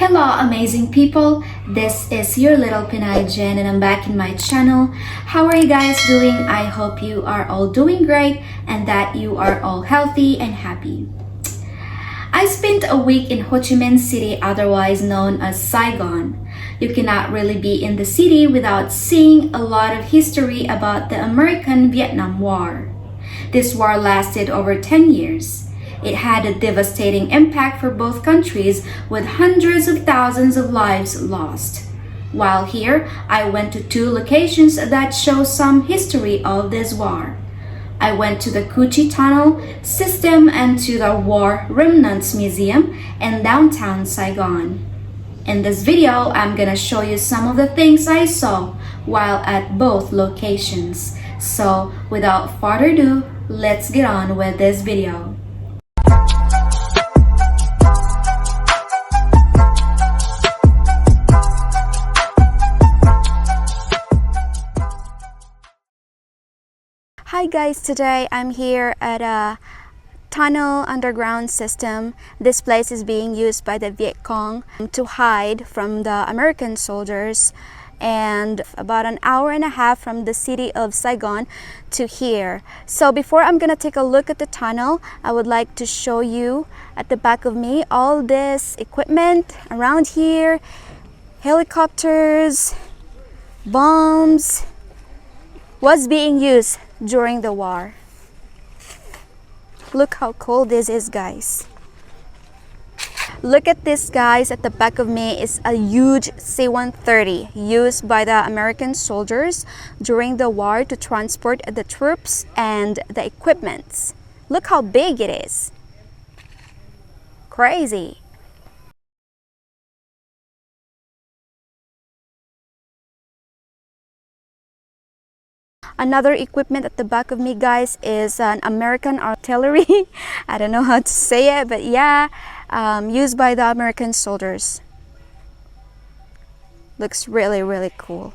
Hello amazing people, this is your little Pinay Jen and I'm back in my channel. How are you guys doing? I hope you are all doing great and that you are all healthy and happy. I spent a week in Ho Chi Minh City, otherwise known as Saigon. You cannot really be in the city without seeing a lot of history about the American-Vietnam War. This war lasted over 10 years. It had a devastating impact for both countries with hundreds of thousands of lives lost. While here, I went to two locations that show some history of this war. I went to the Cu Chi Tunnel system and to the War Remnants Museum in downtown Saigon. In this video, I'm gonna show you some of the things I saw while at both locations. So without further ado, let's get on with this video. Hi guys, today I'm here at a tunnel underground system. This place is being used by the Viet Cong to hide from the American soldiers, and about an hour and a half from the city of Saigon to here. So before I'm gonna take a look at the tunnel, I would like to show you at the back of me all this equipment around here, helicopters, bombs, was being used during the war. Look how cool this is, guys. Look at this, guys. At the back of me is a huge C-130 used by the American soldiers during the war to transport the troops and the equipment. Look how big it is. Crazy. Another equipment at the back of me, guys, is an American artillery. I don't know how to say it, but yeah, used by the American soldiers. Looks really, really cool.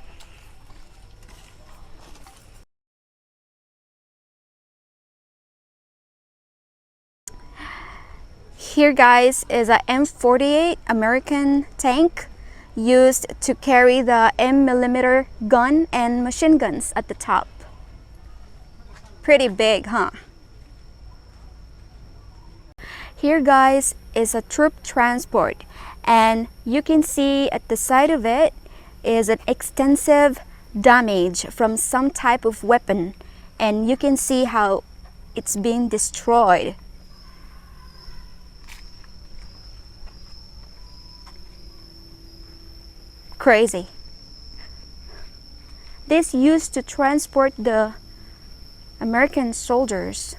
Here, guys, is a M48 American tank used to carry the M-millimeter gun and machine guns at the top. Pretty big, huh? Here, guys, is a troop transport, and you can see at the side of it is an extensive damage from some type of weapon, and you can see how it's being destroyed. Crazy. This used to transport the American soldiers.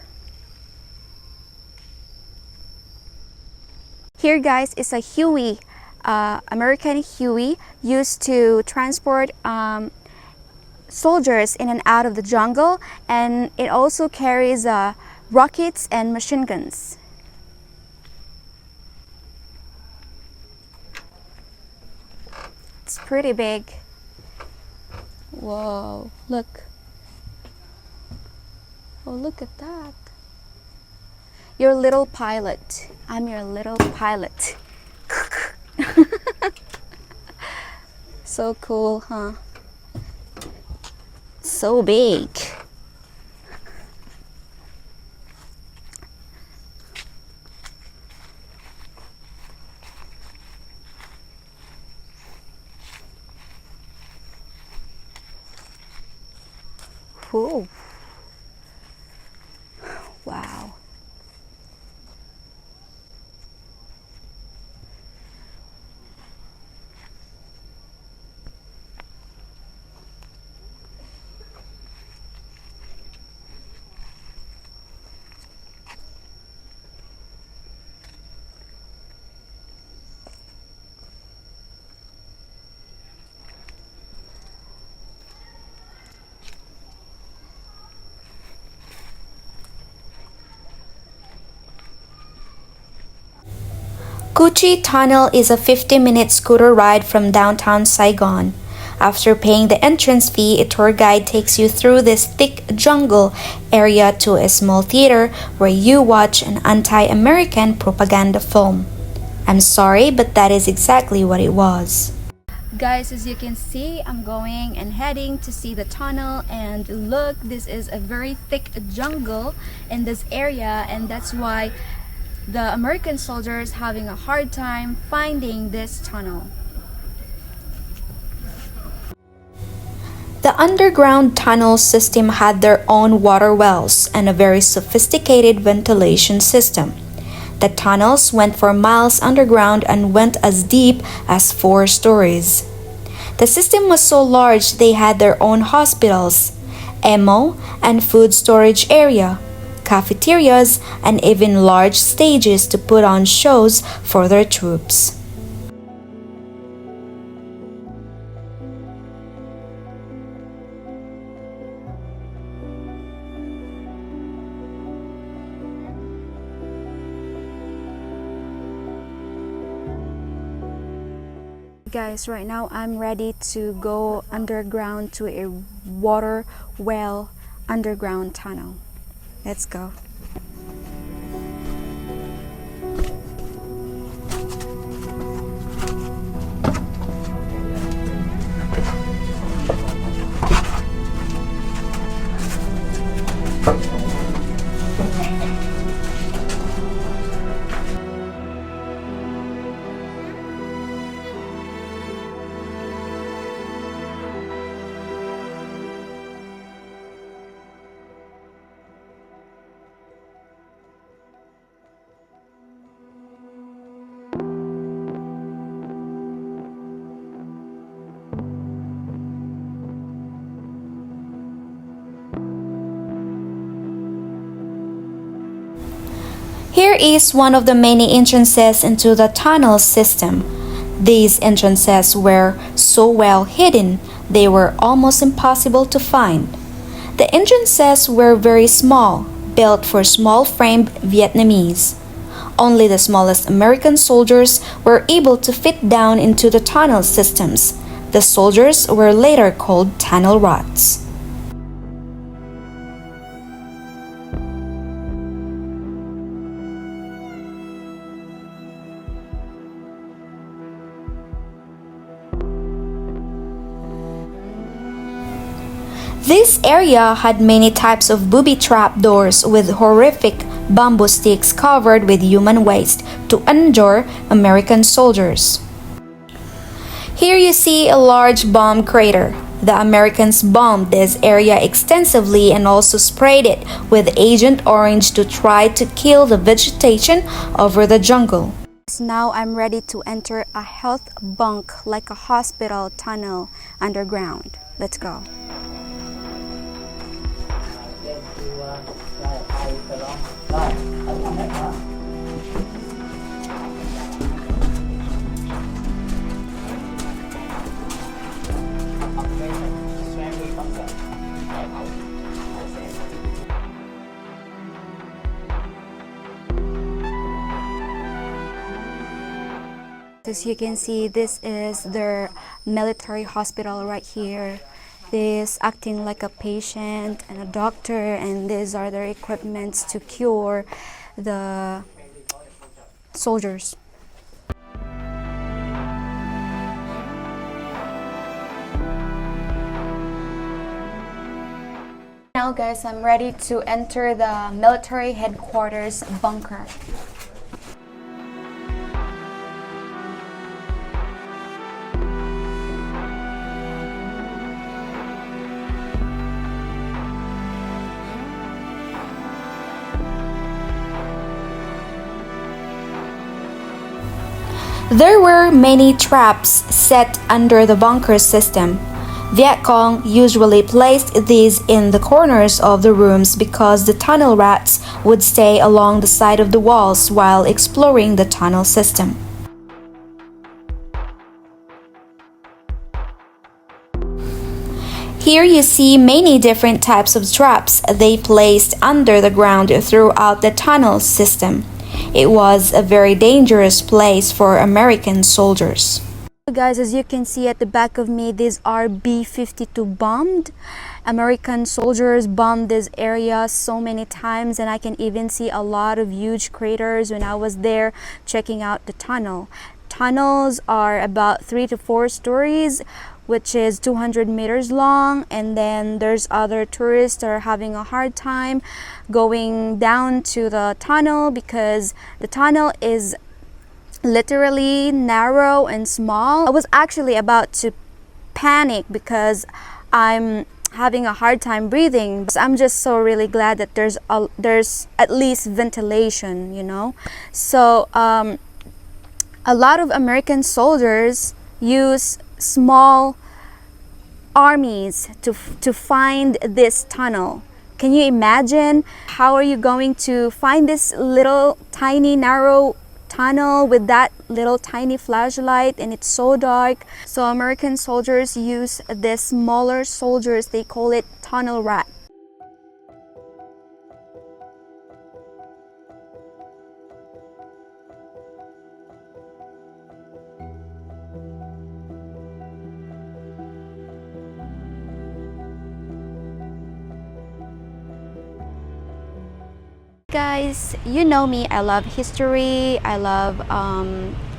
Here, guys, is a Huey, American Huey, used to transport soldiers in and out of the jungle, and it also carries rockets and machine guns. It's pretty big. Whoa, look. Oh, look at that. Your little pilot. I'm your little pilot. So cool, huh? So big. Whoa. Wow. Cu Chi Tunnel is a 50-minute scooter ride from downtown Saigon. After paying the entrance fee, a tour guide takes you through this thick jungle area to a small theater where you watch an anti-American propaganda film. I'm sorry, but that is exactly what it was. Guys, as you can see, I'm going and heading to see the tunnel, and look, this is a very thick jungle in this area, and that's why the American soldiers having a hard time finding this tunnel. The underground tunnel system had their own water wells and a very sophisticated ventilation system. The tunnels went for miles underground and went as deep as 4 stories. The system was so large they had their own hospitals, ammo and food storage area, cafeterias, and even large stages to put on shows for their troops. Guys, right now I'm ready to go underground to a water well underground tunnel. Let's go. Here is one of the many entrances into the tunnel system. These entrances were so well hidden, they were almost impossible to find. The entrances were very small, built for small-framed Vietnamese. Only the smallest American soldiers were able to fit down into the tunnel systems. The soldiers were later called tunnel rats. This area had many types of booby trap doors with horrific bamboo sticks covered with human waste to injure American soldiers. Here you see a large bomb crater. The Americans bombed this area extensively and also sprayed it with Agent Orange to try to kill the vegetation over the jungle. Now I'm ready to enter a health bunk like a hospital tunnel underground. Let's go. As you can see, this is their military hospital right here. This acting like a patient and a doctor, and these are their equipments to cure the soldiers. Now guys, I'm ready to enter the military headquarters bunker. There were many traps set under the bunker system. Viet Cong usually placed these in the corners of the rooms because the tunnel rats would stay along the side of the walls while exploring the tunnel system. Here you see many different types of traps they placed under the ground throughout the tunnel system. It was a very dangerous place for American soldiers. Guys, as you can see at the back of me, these are B-52 bombed. American soldiers bombed this area so many times, and I can even see a lot of huge craters when I was there checking out the tunnel. Tunnels are about 3 to 4 stories, which is 200 meters long, and then there's other tourists that are having a hard time going down to the tunnel because the tunnel is literally narrow and small. I was actually about to panic because I'm having a hard time breathing. I'm just so really glad that there's at least ventilation, you know. So a lot of American soldiers use small armies to find this tunnel. Can you imagine? How are you going to find this little tiny narrow tunnel with that little tiny flashlight, and it's so dark? So American soldiers use this smaller soldiers, they call it tunnel rat. Guys, you know me, I love history, I love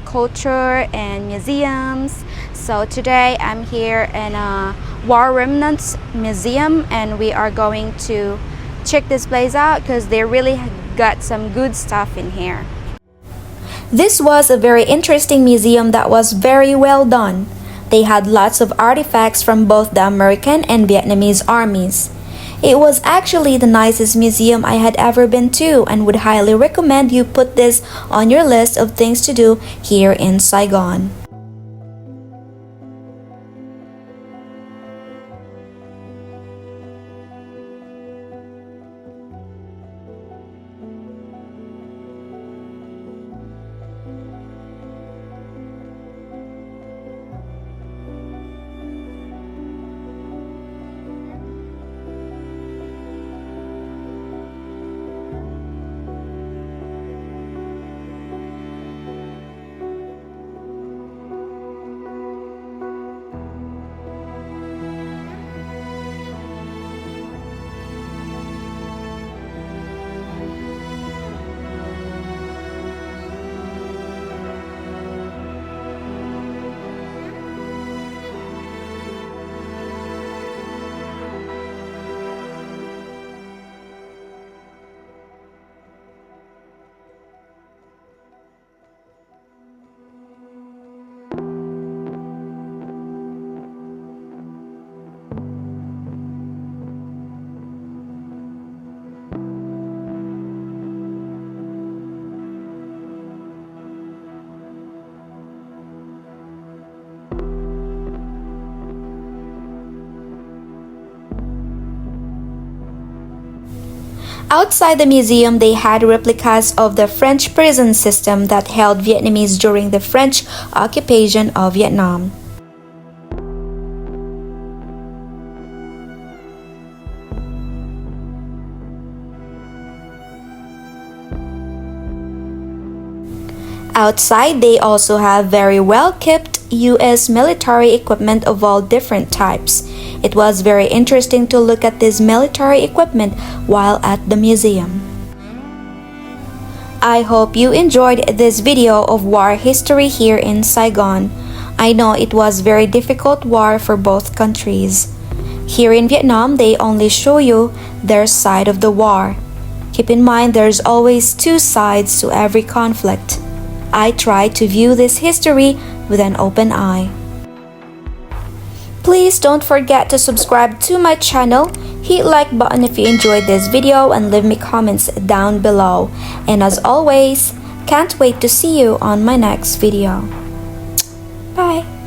culture and museums. So today I'm here in a War Remnants Museum, and we are going to check this place out because they really got some good stuff in here. This was a very interesting museum that was very well done. They had lots of artifacts from both the American and Vietnamese armies. It was actually the nicest museum I had ever been to, and would highly recommend you put this on your list of things to do here in Saigon. Outside the museum, they had replicas of the French prison system that held Vietnamese during the French occupation of Vietnam. Outside, they also have very well-kept US military equipment of all different types. It was very interesting to look at this military equipment while at the museum. I hope you enjoyed this video of war history here in Saigon. I know it was very difficult war for both countries. Here in Vietnam, they only show you their side of the war. Keep in mind there's always two sides to every conflict. I try to view this history with an open eye. Please don't forget to subscribe to my channel, hit like button if you enjoyed this video, and leave me comments down below. And as always, can't wait to see you on my next video. Bye!